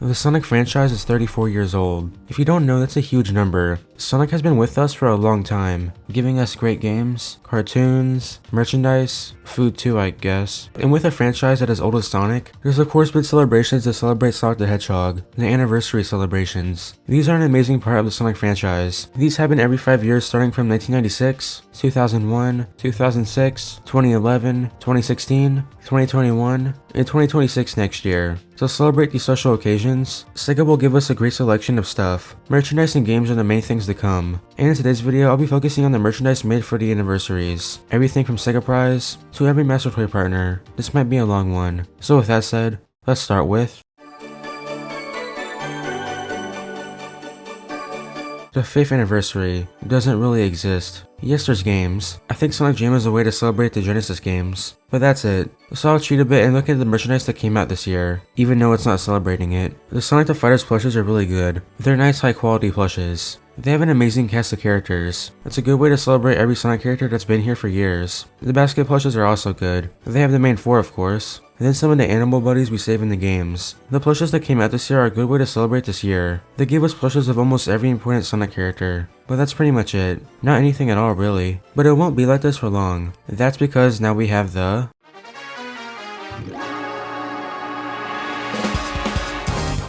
The Sonic franchise is 34 years old. If you don't know, that's a huge number. Sonic has been with us for a long time, giving us great games, cartoons, merchandise, food too, I guess. And with a franchise that is old as Sonic, there's of course been celebrations to celebrate Sonic the Hedgehog, the anniversary celebrations. These are an amazing part of the Sonic franchise. These happen every 5 years starting from 1996, 2001, 2006, 2011, 2016, 2021, and 2026 next year. To celebrate these special occasions, Sega will give us a great selection of stuff. Merchandise and games are the main things to come. And in today's video, I'll be focusing on the merchandise made for the anniversaries. Everything from Sega Prize to every Master Toy partner. This might be a long one. So with that said, let's start with the 5th anniversary doesn't really exist. Yes, there's games. I think Sonic Jam is a way to celebrate the Genesis games, but that's it. So I'll cheat a bit and look at the merchandise that came out this year, even though it's not celebrating it. The Sonic the Fighters plushes are really good. They're nice high quality plushes. They have an amazing cast of characters. It's a good way to celebrate every Sonic character that's been here for years. The basket plushes are also good. They have the main 4 of course, and then some of the animal buddies we save in the games. The plushes that came out this year are a good way to celebrate this year. They gave us plushes of almost every important Sonic character. But that's pretty much it. Not anything at all really. But it won't be like this for long. That's because now we have the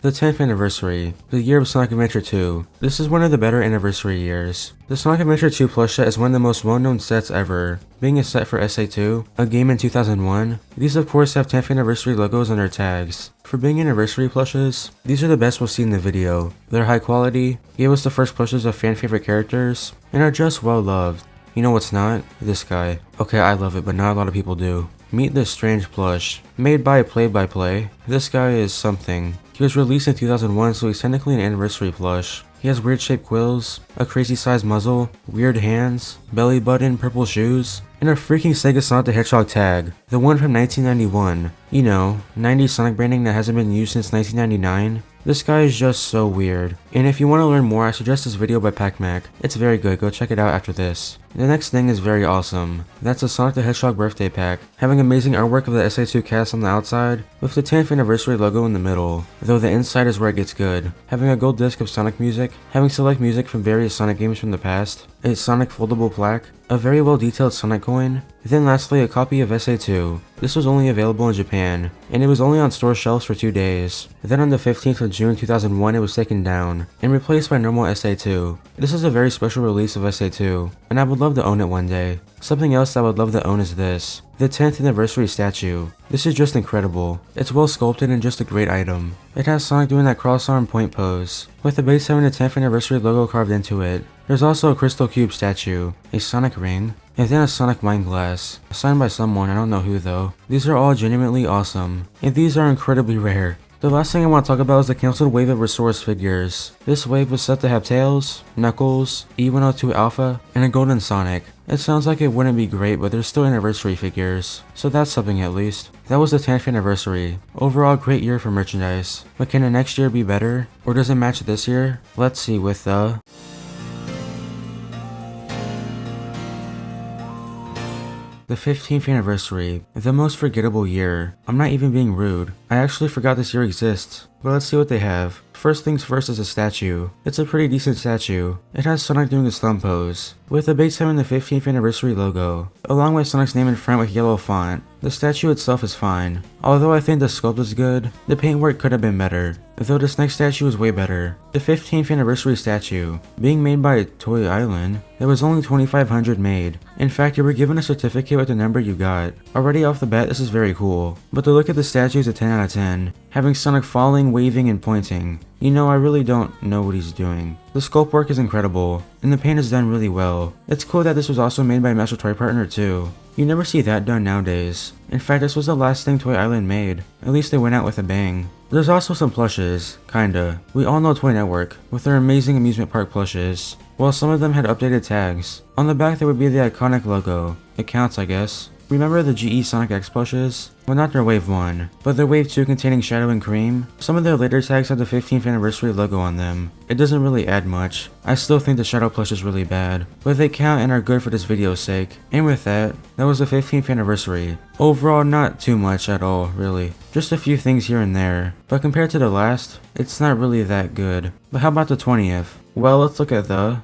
The 10th anniversary, the year of Sonic Adventure 2. This is one of the better anniversary years. The Sonic Adventure 2 plush set is one of the most well-known sets ever, being a set for SA2, a game in 2001. These of course have 10th anniversary logos on their tags. For being anniversary plushes, these are the best we'll see in the video. They're high quality, gave us the first plushes of fan favorite characters, and are just well loved. You know what's not? This guy. Okay, I love it, but not a lot of people do. Meet this strange plush, made by Play-by-Play. This guy is something. He was released in 2001, so he's technically an anniversary plush. He has weird shaped quills, a crazy sized muzzle, weird hands, belly button, purple shoes, and a freaking Sega Sonic the Hedgehog tag, the one from 1991. You know, 90s Sonic branding that hasn't been used since 1999. This guy is just so weird. And if you want to learn more, I suggest this video by PacMac. It's very good, go check it out after this. The next thing is very awesome. That's the Sonic the Hedgehog birthday pack, having amazing artwork of the SA2 cast on the outside, with the 10th anniversary logo in the middle, though the inside is where it gets good. Having a gold disc of Sonic music, having select music from various Sonic games from the past, a Sonic foldable plaque, a very well detailed Sonic coin, then lastly a copy of SA2. This was only available in Japan, and it was only on store shelves for 2 days. Then on the 15th of June 2001 it was taken down, and replaced by normal SA2. This is a very special release of SA2, and I would love to own it one day. Something else I would love to own is this, the 10th anniversary statue. This is just incredible. It's well sculpted and just a great item. It has Sonic doing that cross-arm point pose, with the base having the 10th anniversary logo carved into it. There's also a Crystal Cube statue, a Sonic ring, and then a Sonic Mind Glass, signed by someone, I don't know who though. These are all genuinely awesome, and these are incredibly rare. The last thing I want to talk about is the cancelled wave of Resource figures. This wave was set to have Tails, Knuckles, E102 Alpha, and a Golden Sonic. It sounds like it wouldn't be great, but there's still anniversary figures, so that's something at least. That was the 10th anniversary. Overall, great year for merchandise. But can the next year be better? Or does it match this year? Let's see with the The 15th anniversary, the most forgettable year. I'm not even being rude. I actually forgot this year exists. But let's see what they have. First things first is a statue. It's a pretty decent statue. It has Sonic doing his thumb pose, with the base having the 15th anniversary logo, along with Sonic's name in front with yellow font. The statue itself is fine. Although I think the sculpt is good, the paintwork could have been better. Though this next statue is way better. The 15th anniversary statue, being made by Toy Island, there was only 2,500 made. In fact, you were given a certificate with the number you got. Already off the bat, this is very cool. But the look at the statue is a 10 out of 10, having Sonic falling, waving, and pointing. You know, I really don't know what he's doing. The sculpt work is incredible, and the paint is done really well. It's cool that this was also made by a Master Toy partner too. You never see that done nowadays. In fact, this was the last thing Toy Island made. At least they went out with a bang. There's also some plushes, kinda. We all know Toy Network, with their amazing amusement park plushes. While some of them had updated tags. On the back there would be the iconic logo. It counts, I guess. Remember the GE Sonic X plushes? Well, not their Wave 1, but their Wave 2 containing Shadow and Cream. Some of their later tags have the 15th anniversary logo on them. It doesn't really add much. I still think the Shadow plush is really bad, but they count and are good for this video's sake. And with that was the 15th anniversary. Overall, not too much at all, really. Just a few things here and there, but compared to the last, it's not really that good. But how about the 20th? Well, let's look at the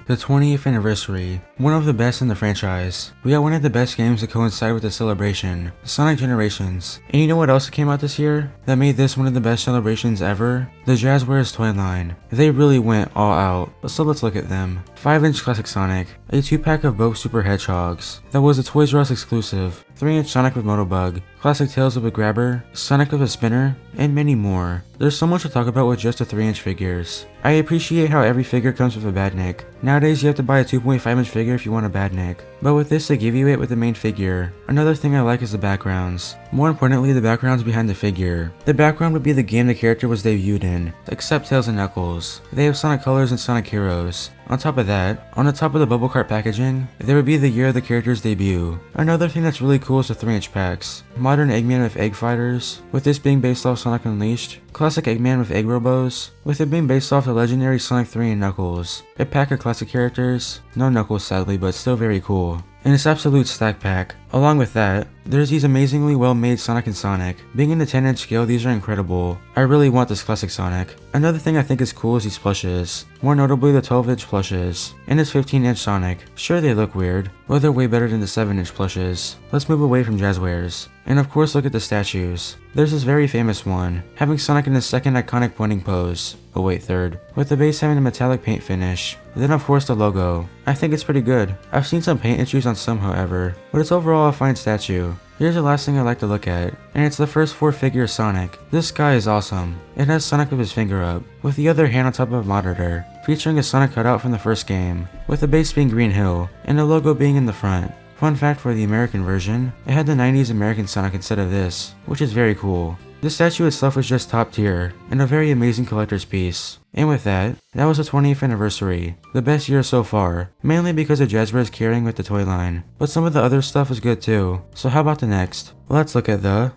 The 20th anniversary, one of the best in the franchise. We got one of the best games to coincide with the celebration, Sonic Generations. And you know what else came out this year that made this one of the best celebrations ever? The Jazzwares toy line. They really went all out, so let's look at them. 5-inch Classic Sonic, a 2-pack of both Super Hedgehogs, that was a Toys R Us exclusive, 3-inch Sonic with Motobug, Classic Tails with a Grabber, Sonic with a Spinner, and many more. There's so much to talk about with just the 3-inch figures. I appreciate how every figure comes with a Badnik. Nowadays you have to buy a 2.5-inch figure if you want a Badnik, but with this they give you it with the main figure. Another thing I like is the backgrounds. More importantly, the backgrounds behind the figure. The background would be the game the character was debuted in, except Tails and Knuckles. They have Sonic Colors and Sonic Heroes. On top of that, on the top of the bubble cart packaging, there would be the year of the character's debut. Another thing that's really cool is the 3-inch packs. Modern Eggman with Egg Fighters, with this being based off Sonic Unleashed. Classic Eggman with Egg Robos, with it being based off the legendary Sonic 3 and Knuckles. A pack of classic characters, no Knuckles sadly, but still very cool. And it's absolute stack pack. Along with that, there's these amazingly well made Sonic and Sonic. Being in the 10-inch scale, these are incredible. I really want this classic Sonic. Another thing I think is cool is these plushes. More notably the 12-inch plushes. And this 15-inch Sonic. Sure they look weird, but they're way better than the 7-inch plushes. Let's move away from Jazzwares. And of course look at the statues. There's this very famous one, having Sonic in his second iconic pointing pose. Oh wait, third. With the base having a metallic paint finish. Then of course the logo. I think it's pretty good. I've seen some paint issues on some however, but it's overall a fine statue. Here's the last thing I like to look at, and it's the first 4 figure Sonic. This guy is awesome. It has Sonic with his finger up, with the other hand on top of a monitor, featuring a Sonic cutout from the first game, with the base being Green Hill, and the logo being in the front. Fun fact for the American version, it had the 90s American Sonic instead of this, which is very cool. The statue itself was just top tier, and a very amazing collector's piece. And with that was the 20th anniversary, the best year so far, mainly because of Jazzwares carrying with the toy line, but some of the other stuff was good too. So how about the next? Let's look at the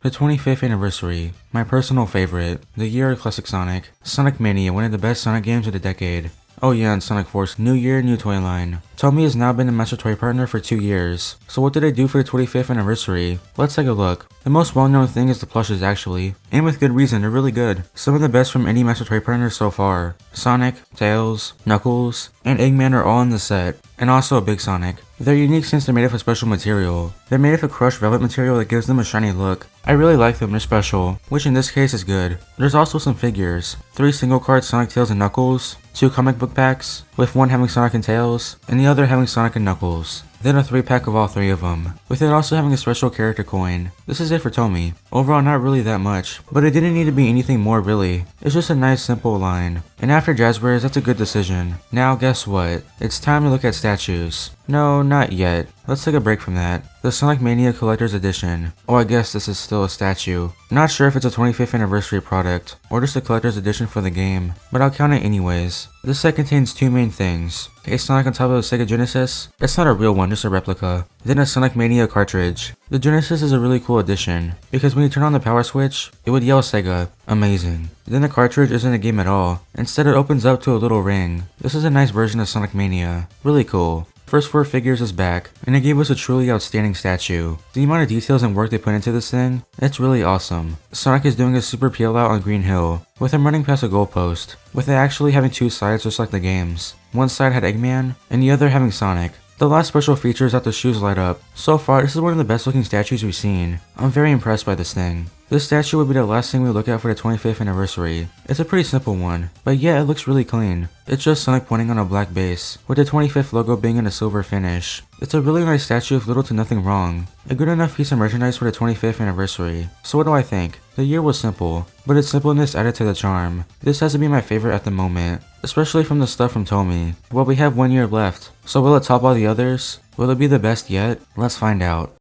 25th anniversary, my personal favorite, the year of Classic Sonic, Sonic Mania, one of the best Sonic games of the decade. Oh yeah, and Sonic Force, new year, new toy line. Tomy has now been a master toy partner for 2 years. So what did I do for the 25th anniversary? Let's take a look. The most well-known thing is the plushes actually, and with good reason, they're really good. Some of the best from any master toy partner so far. Sonic, Tails, Knuckles, and Eggman are all in the set, and also a Big Sonic. They're unique since they're made of a special material. They're made of a crushed velvet material that gives them a shiny look. I really like them, they're special, which in this case is good. There's also some figures. 3 single card Sonic, Tails, and Knuckles, 2 comic book packs, with one having Sonic and Tails, and the other having Sonic and Knuckles. Then a 3-pack of all 3 of them, with it also having a special character coin. This is it for Tomy. Overall not really that much, but it didn't need to be anything more really. It's just a nice simple line. And after Jazzwares, that's a good decision. Now guess what? It's time to look at statues. No, not yet. Let's take a break from that. The Sonic Mania Collector's Edition. Oh, I guess this is still a statue. Not sure if it's a 25th anniversary product, or just a collector's edition for the game, but I'll count it anyways. This set contains 2 main things. A Sonic on top of a Sega Genesis. It's not a real one, just a replica. Then a Sonic Mania cartridge. The Genesis is a really cool addition, because when you turn on the power switch, it would yell Sega. Amazing. Then the cartridge isn't a game at all. Instead it opens up to a little ring. This is a nice version of Sonic Mania. Really cool. First 4 figures is back, and it gave us a truly outstanding statue. The amount of details and work they put into this thing, it's really awesome. Sonic is doing a super peel out on Green Hill, with him running past a goalpost, with it actually having 2 sides just like the games. One side had Eggman, and the other having Sonic. The last special feature is that the shoes light up. So far, this is one of the best looking statues we've seen. I'm very impressed by this thing. This statue would be the last thing we look at for the 25th anniversary. It's a pretty simple one, but yeah, it looks really clean. It's just Sonic pointing on a black base, with the 25th logo being in a silver finish. It's a really nice statue with little to nothing wrong. A good enough piece of merchandise for the 25th anniversary. So what do I think? The year was simple, but its simpleness added to the charm. This has to be my favorite at the moment, especially from the stuff from Tomy. Well, we have 1 year left, so will it top all the others? Will it be the best yet? Let's find out.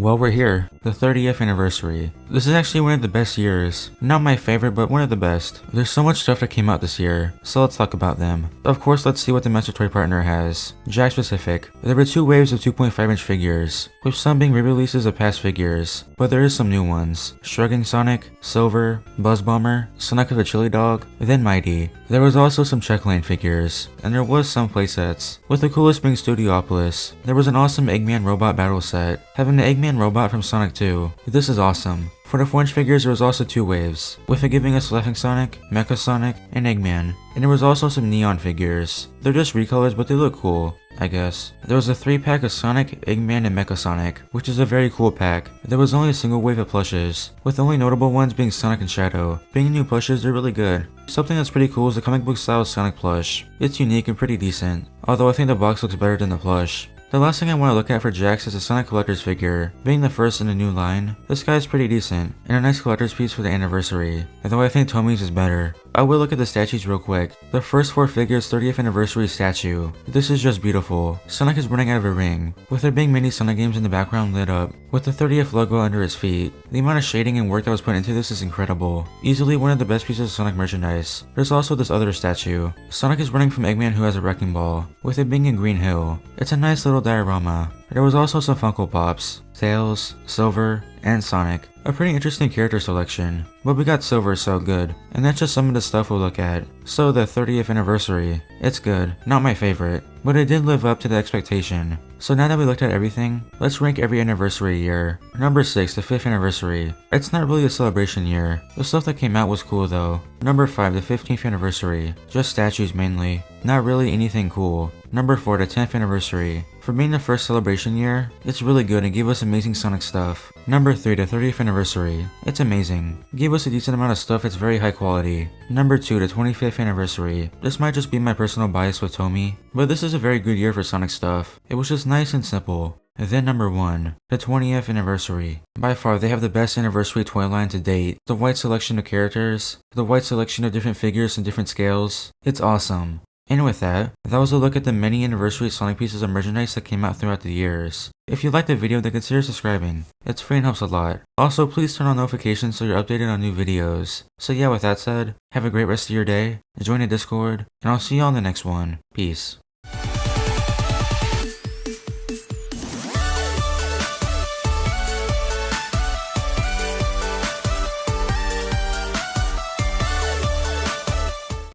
Well, we're here, the 30th anniversary. This is actually one of the best years. Not my favorite, but one of the best. There's so much stuff that came out this year, so let's talk about them. Of course, let's see what the Master Toy partner has. Jack specific. There were 2 waves of 2.5-inch figures, with some being re-releases of past figures, but there is some new ones. Shrugging Sonic, Silver, Buzz Bomber, Sonic of the Chili Dog, then Mighty. There was also some Checkline figures, and there was some playsets, with the coolest being Studiopolis. There was an awesome Eggman robot battle set, having the Eggman robot from Sonic 2. This is awesome. For the 4-inch figures, there was also 2 waves, with it giving us Laughing Sonic, Mecha Sonic, and Eggman. And there was also some neon figures. They're just recolors, but they look cool, I guess. There was a 3-pack of Sonic, Eggman, and Mecha Sonic, which is a very cool pack. There was only a single wave of plushes, with the only notable ones being Sonic and Shadow. Being new plushes, they're really good. Something that's pretty cool is the comic book style Sonic plush. It's unique and pretty decent, although I think the box looks better than the plush. The last thing I want to look at for Jax is a Sonic Collector's figure. Being the first in a new line, this guy is pretty decent, and a nice collector's piece for the anniversary, although I think Tommy's is better. I will look at the statues real quick. The first 4 figures 30th anniversary statue. This is just beautiful. Sonic is running out of a ring, with there being many Sonic games in the background lit up, with the 30th logo under his feet. The amount of shading and work that was put into this is incredible. Easily one of the best pieces of Sonic merchandise. There's also this other statue. Sonic is running from Eggman who has a wrecking ball, with it being in Green Hill. It's a nice little diorama. There was also some Funko Pops, Tails, Silver, and Sonic. A pretty interesting character selection, but we got Silver so good, and that's just some of the stuff we'll look at. So the 30th anniversary, it's good, not my favorite, but it did live up to the expectation. So now that we looked at everything, let's rank every anniversary year. Number 6, the 5th anniversary. It's not really a celebration year. The stuff that came out was cool though. Number 5, the 15th anniversary. Just statues mainly. Not really anything cool. Number 4, the 10th anniversary. For being the first celebration year, it's really good and gave us amazing Sonic stuff. Number 3, the 30th anniversary. It's amazing. Gave us a decent amount of stuff that's very high quality. Number 2, the 25th anniversary. This might just be my personal bias with Tomy, but this is a very good year for Sonic stuff. It was just nice and simple. And then number 1, the 20th anniversary. By far, they have the best anniversary toy line to date. The wide selection of characters, the wide selection of different figures and different scales. It's awesome. And with that was a look at the many anniversary Sonic pieces of merchandise that came out throughout the years. If you liked the video, then consider subscribing. It's free and helps a lot. Also, please turn on notifications so you're updated on new videos. So yeah, with that said, have a great rest of your day, join the Discord, and I'll see you on the next one. Peace.